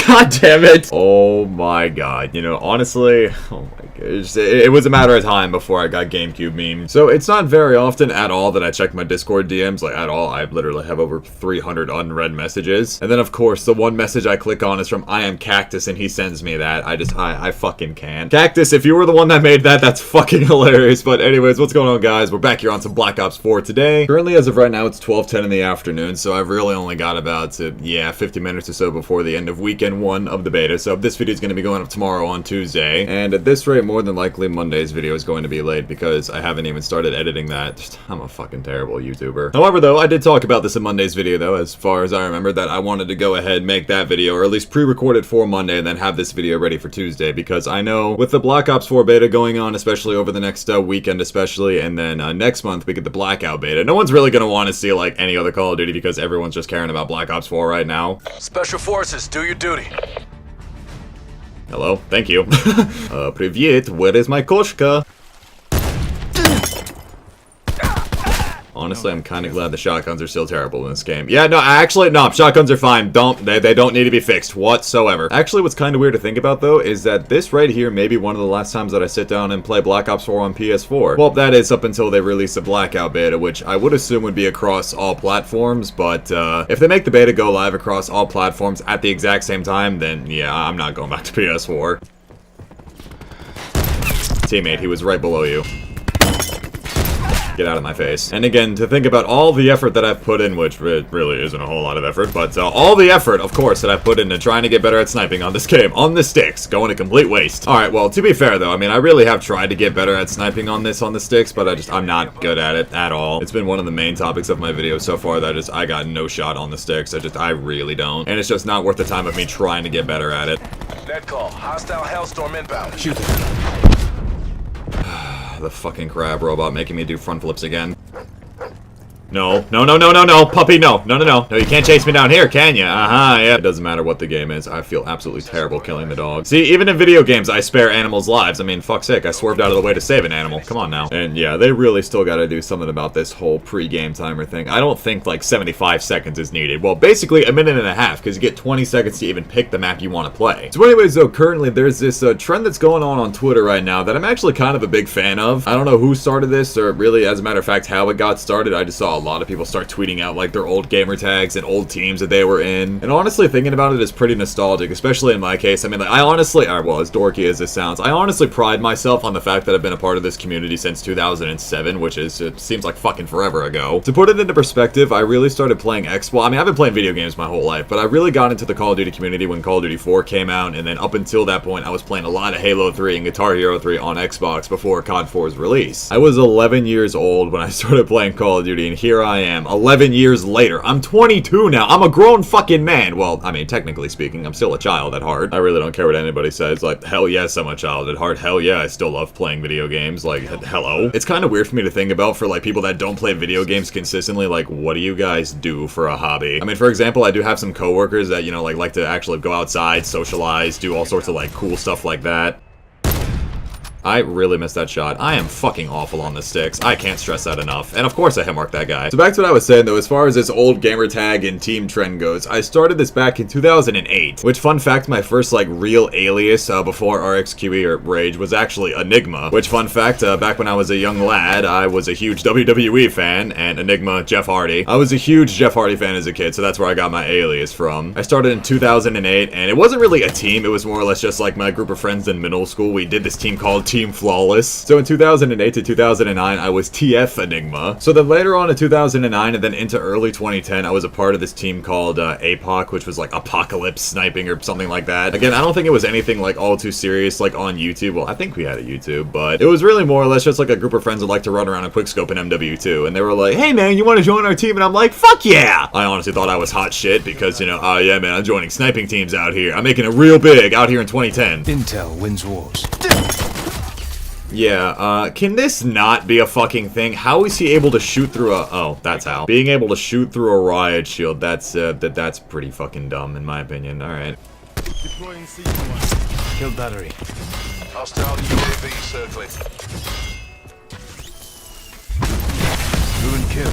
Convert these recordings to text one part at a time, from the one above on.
God damn it. Oh my god. You know, honestly, oh my gosh. It was a matter of time before I got GameCube memed. So it's not very often at all that I check my Discord DMs, like at all. I literally have over 300 unread messages. And then of course, the one message I click on is from I am Cactus and he sends me that. I fucking can't. Cactus, if you were the one that made that, that's fucking hilarious. But anyways, what's going on, guys? We're back here on some Black Ops 4 today. Currently, as of right now, it's 12:10 in the afternoon, so I've really only got about, 50 minutes or so before the end of weekend 1 of the beta. So this video is going to be going up tomorrow on Tuesday. And at this rate, more than likely, Monday's video is going to be late because I haven't even started editing that. I'm a fucking terrible YouTuber. However, though, I did talk about this in Monday's video, though, as far as I remember, that I wanted to go ahead and make that video, or at least pre-record it for Monday, and then have this video ready for Tuesday, because I know with the Black Ops 4 beta going on, especially over the next weekend, especially, and then next month we get the Blackout beta. No one's really gonna want to see like any other Call of Duty because everyone's just caring about Black Ops 4 right now. Special Forces, do your duty. Hello, thank you. Привет, where is my koshka? Honestly, I'm kind of glad the shotguns are still terrible in this game. Yeah, no, shotguns are fine. They don't need to be fixed whatsoever. Actually, what's kind of weird to think about, though, is that this right here may be one of the last times that I sit down and play Black Ops 4 on PS4. Well, that is up until they release the Blackout beta, which I would assume would be across all platforms, but if they make the beta go live across all platforms at the exact same time, then yeah, I'm not going back to PS4. Teammate, he was right below you. Get out of my face. And again, to think about all the effort that I've put in, which really isn't a whole lot of effort, but all the effort, of course, that I've put into trying to get better at sniping on this game, on the sticks, going to complete waste. Alright, well, to be fair, though, I mean, I really have tried to get better at sniping on the sticks, but I'm not good at it at all. It's been one of the main topics of my videos so far that I got no shot on the sticks. I really don't. And it's just not worth the time of me trying to get better at it. Net call. Hostile Hellstorm inbound. Shoot. The fucking crab robot making me do front flips again. No, puppy, no, you can't chase me down here, can you? Yeah. It doesn't matter what the game is, I feel absolutely terrible killing the dog. See, even in video games, I spare animals' lives. I mean, fuck's sake, I swerved out of the way to save an animal. Come on now. And yeah, they really still gotta do something about this whole pre-game timer thing. I don't think, like, 75 seconds is needed. Well, basically, a minute and a half, because you get 20 seconds to even pick the map you want to play. So anyways, though, currently, there's this trend that's going on Twitter right now that I'm actually kind of a big fan of. I don't know who started this, or really, as a matter of fact, how it got started. I just saw a lot of people start tweeting out like their old gamer tags and old teams that they were in. And honestly, thinking about it is pretty nostalgic, especially in my case. I mean, like, I honestly, well, as dorky as this sounds, I honestly pride myself on the fact that I've been a part of this community since 2007, which is, it seems like fucking forever ago. To put it into perspective, I really started playing Well, I mean, I've been playing video games my whole life, but I really got into the Call of Duty community when Call of Duty 4 came out, and then up until that point, I was playing a lot of Halo 3 and Guitar Hero 3 on Xbox before COD 4's release. I was 11 years old when I started playing Call of Duty, and here I am, 11 years later. I'm 22 now. I'm a grown fucking man. Well, I mean, technically speaking, I'm still a child at heart. I really don't care what anybody says. Like, hell yes, I'm a child at heart. Hell yeah, I still love playing video games. Like, hello? It's kind of weird for me to think about for, like, people that don't play video games consistently. Like, what do you guys do for a hobby? I mean, for example, I do have some coworkers that, you know, like to actually go outside, socialize, do all sorts of, like, cool stuff like that. I really missed that shot. I am fucking awful on the sticks. I can't stress that enough. And of course I hit marked that guy. So back to what I was saying though, as far as this old gamer tag and team trend goes, I started this back in 2008. Which, fun fact, my first like real alias before Rxqe or Rage was actually Enigma. Which, fun fact, back when I was a young lad, I was a huge WWE fan, and Enigma, Jeff Hardy. I was a huge Jeff Hardy fan as a kid, so that's where I got my alias from. I started in 2008, and it wasn't really a team, it was more or less just like my group of friends in middle school. We did this team called Team Flawless. So in 2008 to 2009, I was TF Enigma. So then later on in 2009 and then into early 2010, I was a part of this team called APOC, which was like Apocalypse Sniping or something like that. Again, I don't think it was anything like all too serious like on YouTube. Well, I think we had a YouTube, but it was really more or less just like a group of friends that like to run around and quickscope in MW2. And they were like, hey man, you want to join our team? And I'm like, fuck yeah! I honestly thought I was hot shit because, you know, oh yeah man, I'm joining sniping teams out here. I'm making it real big out here in 2010. Intel wins wars. Yeah, can this not be a fucking thing? How is he able to shoot through a... Oh, that's how. Being able to shoot through a riot shield, that's pretty fucking dumb, in my opinion. Alright. Deploying kill battery. Hostile UAV circling. Ruin kill.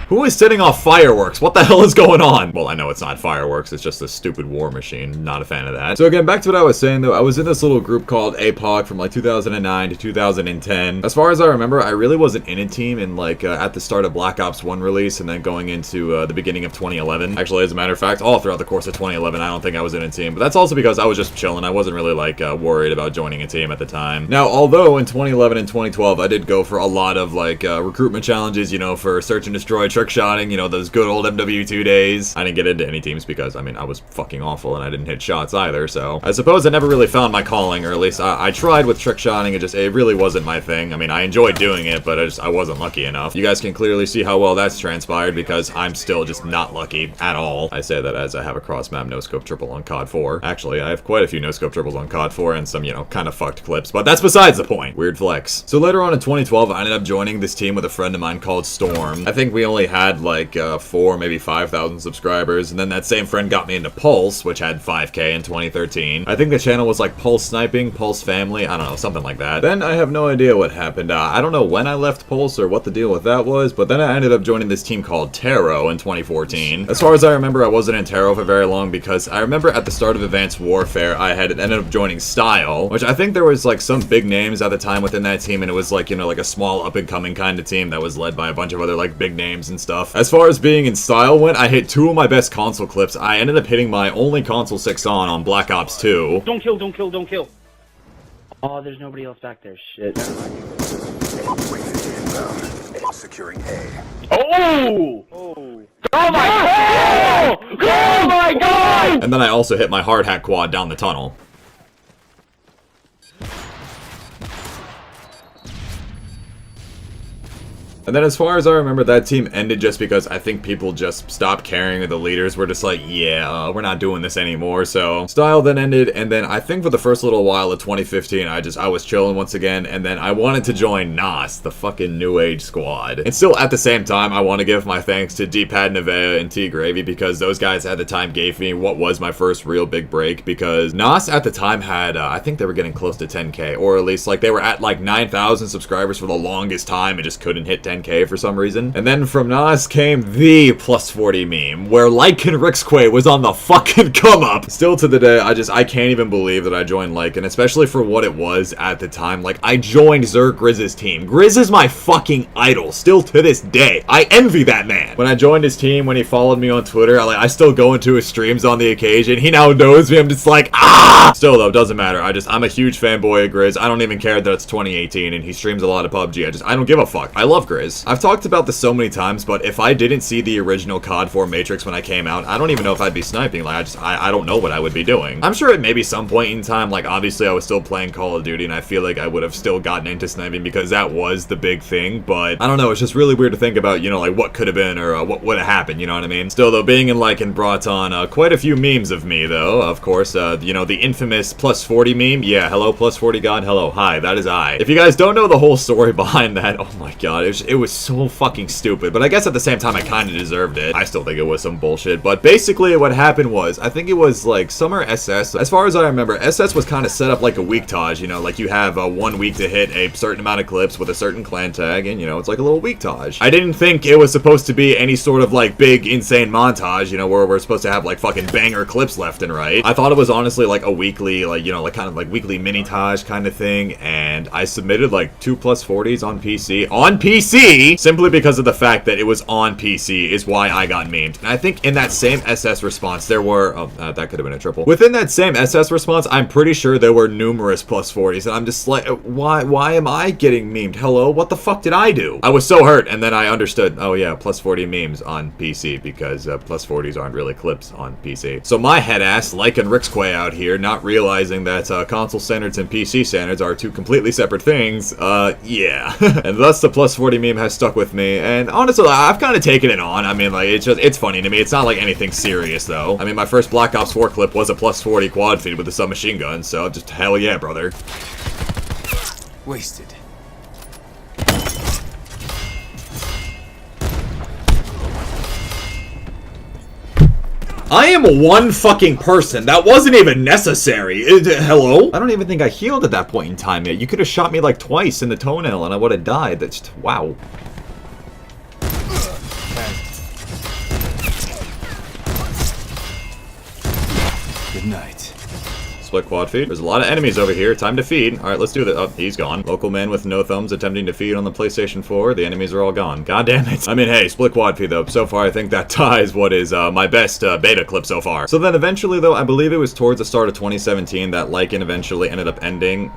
Who is setting off fireworks? What the hell is going on? Well, I know it's not fireworks. It's just a stupid war machine. Not a fan of that. So again, back to what I was saying though. I was in this little group called APOG from like 2009 to 2010. As far as I remember, I really wasn't in a team in like at the start of Black Ops 1 release and then going into the beginning of 2011. Actually, as a matter of fact, all throughout the course of 2011, I don't think I was in a team. But that's also because I was just chilling. I wasn't really like worried about joining a team at the time. Now, although in 2011 and 2012, I did go for a lot of like recruitment challenges, you know, for search and destroy, trick shotting, you know, those good old MW2 days. I didn't get into any teams because, I mean, I was fucking awful and I didn't hit shots either, so I suppose I never really found my calling, or at least I tried with trick shotting. It really wasn't my thing. I mean, I enjoyed doing it, but I wasn't lucky enough. You guys can clearly see how well that's transpired because I'm still just not lucky at all. I say that as I have a cross-map no-scope triple on COD 4. Actually, I have quite a few no-scope triples on COD 4 and some, you know, kind of fucked clips, but that's besides the point. Weird flex. So later on in 2012, I ended up joining this team with a friend of mine called Storm. I think we only had like 4, maybe 5,000 subscribers, and then that same friend got me into Pulse, which had 5K in 2013. I think the channel was like Pulse Sniping, Pulse Family, I don't know, something like that. Then I have no idea what happened. I don't know when I left Pulse or what the deal with that was, but then I ended up joining this team called Taro in 2014. As far as I remember, I wasn't in Taro for very long because I remember at the start of Advanced Warfare, I had ended up joining Style, which I think there was like some big names at the time within that team, and it was like, you know, like a small up-and-coming kind of team that was led by a bunch of other like big names and stuff. As far as being in Style went, I hit 2 of my best console clips. I ended up hitting my only console 6 on Black Ops 2. Don't kill, don't kill, don't kill. Oh, there's nobody else back there. Shit. Securing A. Oh! Oh my god! Oh my god! And then I also hit my hard hat quad down the tunnel. And then as far as I remember, that team ended just because I think people just stopped caring, or the leaders were just like, yeah, we're not doing this anymore. So Style then ended, and then I think for the first little while of 2015, I was chilling once again, and then I wanted to join NOS, the fucking New Age squad. And still at the same time, I want to give my thanks to D-Pad Nevea and T-Gravy, because those guys at the time gave me what was my first real big break, because NOS at the time had, I think they were getting close to 10K, or at least like they were at like 9,000 subscribers for the longest time and just couldn't hit 10K for some reason. And then from NOS came the plus 40 meme, where Lycan Rxqe was on the fucking come up. Still to the day, I can't even believe that I joined Lycan, especially for what it was at the time. Like, I joined Grizz's team. Grizz is my fucking idol, still to this day. I envy that man. When I joined his team, when he followed me on Twitter, I still go into his streams on the occasion. He now knows me. I'm just like, ah! Still though, doesn't matter. I'm a huge fanboy of Grizz. I don't even care that it's 2018 and he streams a lot of PUBG. I don't give a fuck. I love Grizz. I've talked about this so many times, but if I didn't see the original COD 4 Matrix when I came out, I don't even know if I'd be sniping. Like, I don't know what I would be doing. I'm sure at maybe some point in time, like, obviously I was still playing Call of Duty, and I feel like I would have still gotten into sniping because that was the big thing, but I don't know, it's just really weird to think about, you know, like, what could have been, or what would have happened, you know what I mean? Still, though, being in Lycan brought on quite a few memes of me, though, of course, you know, the infamous plus 40 meme. Yeah, hello, plus 40 God, hello, hi, that is I. If you guys don't know the whole story behind that, oh my god, it was so fucking stupid, but I guess at the same time I kind of deserved it. I still think it was some bullshit, but basically what happened was, I think it was like Summer SS. As far as I remember, SS was kind of set up like a weektage, you know, like you have 1 week to hit a certain amount of clips with a certain clan tag, and you know, it's like a little weektage. I didn't think it was supposed to be any sort of like big insane montage, you know, where we're supposed to have like fucking banger clips left and right. I thought it was honestly like a weekly, like, you know, like kind of like weekly mini-tage kind of thing, and I submitted like 2 plus 40s on PC, simply because of the fact that it was on PC is why I got memed. And I think in that same SS response, there were, that could have been a triple. Within that same SS response, I'm pretty sure there were numerous plus 40s, and I'm just like, why am I getting memed? Hello, what the fuck did I do? I was so hurt, and then I understood, oh yeah, plus 40 memes on PC, because plus 40s aren't really clips on PC. So my head ass, Lycan Rxqe out here, not realizing that console standards and PC standards are two completely separate things, yeah. And thus the plus 40 meme has stuck with me, and honestly, I've kind of taken it on. I mean, like, it's funny to me. It's not like anything serious, though. I mean, my first Black Ops 4 clip was a plus 40 quad feed with a submachine gun, so just hell yeah, brother. Wasted. I am one fucking person. That wasn't even necessary. Hello? I don't even think I healed at that point in time yet. You could have shot me like twice in the toenail and I would have died. That's just, wow. night. Split quad feed. There's a lot of enemies over here. Time to feed. Alright, let's do this. Oh, he's gone. Local man with no thumbs attempting to feed on the PlayStation 4. The enemies are all gone. God damn it. I mean, hey, split quad feed though. So far, I think that ties what is my best beta clip so far. So then eventually though, I believe it was towards the start of 2017 that Lycan eventually ended up ending.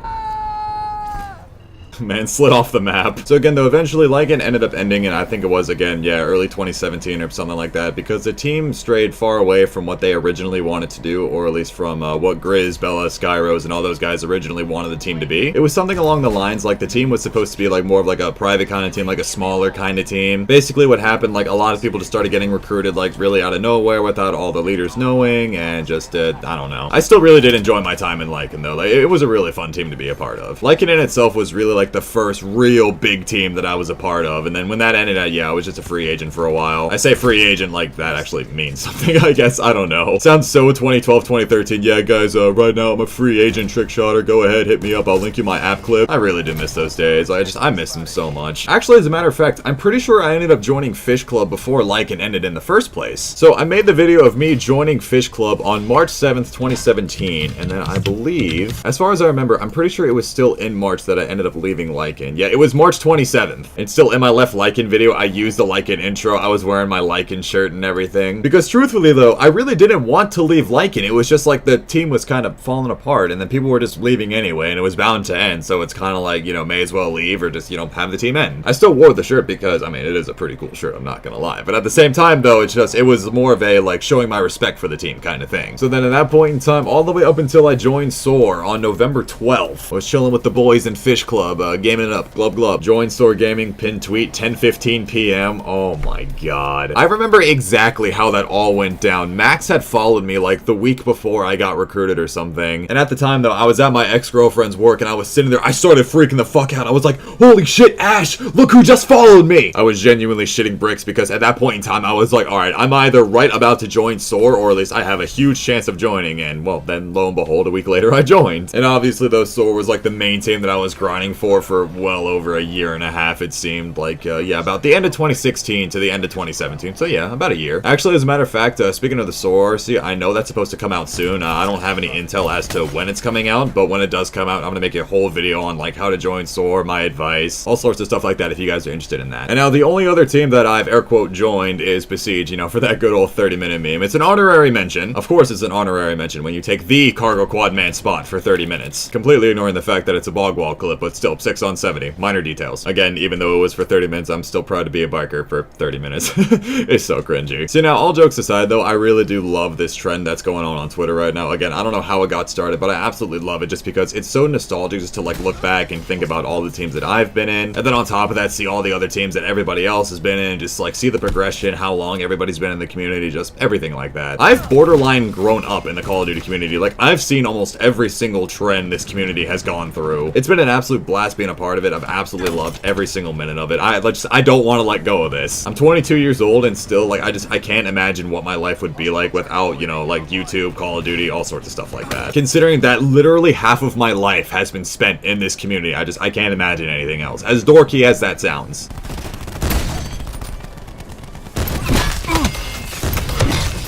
Man, slid off the map. So again, though, eventually Lycan ended up ending, and I think it was, again, yeah, early 2017 or something like that, because the team strayed far away from what they originally wanted to do, or at least from what Grizz, Bella, Skyrose, and all those guys originally wanted the team to be. It was something along the lines, like, the team was supposed to be, like, more of, like, a private kind of team, like a smaller kind of team. Basically, what happened, like, a lot of people just started getting recruited, like, really out of nowhere without all the leaders knowing, and just, I don't know. I still really did enjoy my time in Lycan, though. Like, it was a really fun team to be a part of. Lycan in itself was really, like, the first real big team that I was a part of, and then when that ended, yeah, I was just a free agent for a while. I say free agent like that actually means something, I guess. I don't know. Sounds so 2012, 2013. Yeah, guys, right now I'm a free agent trick shotter. Go ahead, hit me up. I'll link you my app clip. I really do miss those days. I miss them so much. Actually, as a matter of fact, I'm pretty sure I ended up joining Fish Club before Lycan ended in the first place. So I made the video of me joining Fish Club on March 7th, 2017, and then I believe, as far as I remember, I'm pretty sure it was still in March that I ended up leaving Lycan. Yeah, it was March 27th. And still in my left Lycan video, I used the Lycan intro. I was wearing my Lycan shirt and everything. Because truthfully though, I really didn't want to leave Lycan. It was just like the team was kind of falling apart and then people were just leaving anyway and it was bound to end. So it's kind of like, you know, may as well leave or just, you know, have the team end. I still wore the shirt because, I mean, it is a pretty cool shirt, I'm not gonna lie. But at the same time though, it was more of a like showing my respect for the team kind of thing. So then at that point in time, all the way up until I joined Soar on November 12th, I was chilling with the boys in Fish Club, gaming it up, glub glub. Join Soar Gaming, pin tweet, 10:15 p.m. Oh my god. I remember exactly how that all went down. Max had followed me like the week before I got recruited or something. And at the time though, I was at my ex-girlfriend's work and I was sitting there. I started freaking the fuck out. I was like, holy shit, Ash, look who just followed me. I was genuinely shitting bricks because at that point in time, I was like, alright, I'm either right about to join Soar or at least I have a huge chance of joining. And well, then lo and behold, a week later I joined. And obviously though, Soar was like the main team that I was grinding for well over a year and a half, it seemed like, yeah, about the end of 2016 to the end of 2017, so yeah, about a year. Actually, as a matter of fact, speaking of the Soar, see, I know that's supposed to come out soon. I don't have any intel as to when it's coming out, but when it does come out, I'm gonna make a whole video on, like, how to join Soar, my advice, all sorts of stuff like that if you guys are interested in that. And now, the only other team that I've, air quote, joined is Besiege, you know, for that good old 30-minute meme. It's an honorary mention. Of course, it's an honorary mention when you take the cargo quad man spot for 30 minutes. Completely ignoring the fact that it's a bog wall clip, but still, 6 on 70. Minor details. Again, even though it was for 30 minutes, I'm still proud to be a biker for 30 minutes. It's so cringy. So now, all jokes aside though, I really do love this trend that's going on Twitter right now. Again, I don't know how it got started, but I absolutely love it just because it's so nostalgic just to like look back and think about all the teams that I've been in. And then on top of that, see all the other teams that everybody else has been in, just like see the progression, how long everybody's been in the community, just everything like that. I've borderline grown up in the Call of Duty community. Like, I've seen almost every single trend this community has gone through. It's been an absolute blast being a part of it. I've absolutely loved every single minute of it. I don't want to let go of this. I'm 22 years old and still, like, I can't imagine what my life would be like without, you know, like YouTube, Call of Duty, all sorts of stuff like that. Considering that literally half of my life has been spent in this community, I can't imagine anything else. As dorky as that sounds.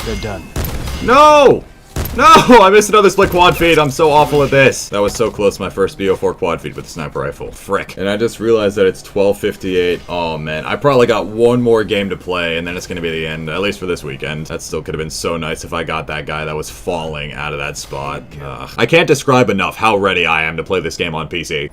They're done. No! No! I missed another split quad feed. I'm so awful at this. That was so close to my first BO4 quad feed with the sniper rifle. Frick. And I just realized that it's 12:58. Oh, man. I probably got one more game to play, and then it's going to be the end, at least for this weekend. That still could have been so nice if I got that guy that was falling out of that spot. Ugh. I can't describe enough how ready I am to play this game on PC.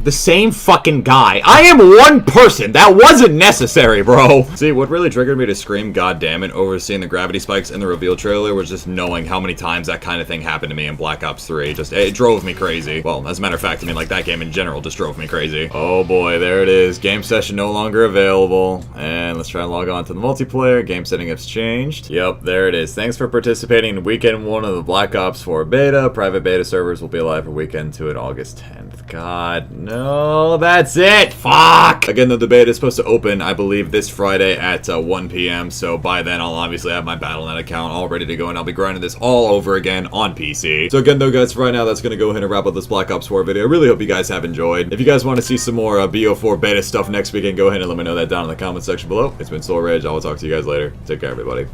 The same fucking guy. I am one person. That wasn't necessary, bro. See, what really triggered me to scream goddammit over seeing the gravity spikes in the reveal trailer was just knowing how many times that kind of thing happened to me in Black Ops 3. Just, it drove me crazy. Well, as a matter of fact, I mean, like, that game in general just drove me crazy. Oh boy, there it is. Game session no longer available. And let's try and log on to the multiplayer. Game setting has changed. Yep, there it is. Thanks for participating in weekend 1 of the Black Ops 4 beta. Private beta servers will be live for weekend 2 at August 10th. God, no, that's it. Fuck. Again, though, the beta is supposed to open, I believe, this Friday at 1 p.m. So by then, I'll obviously have my Battle.net account all ready to go, and I'll be grinding this all over again on PC. So again, though, guys, for right now, that's going to go ahead and wrap up this Black Ops 4 video. I really hope you guys have enjoyed. If you guys want to see some more BO4 beta stuff next weekend, go ahead and let me know that down in the comment section below. It's been Soar. I will talk to you guys later. Take care, everybody.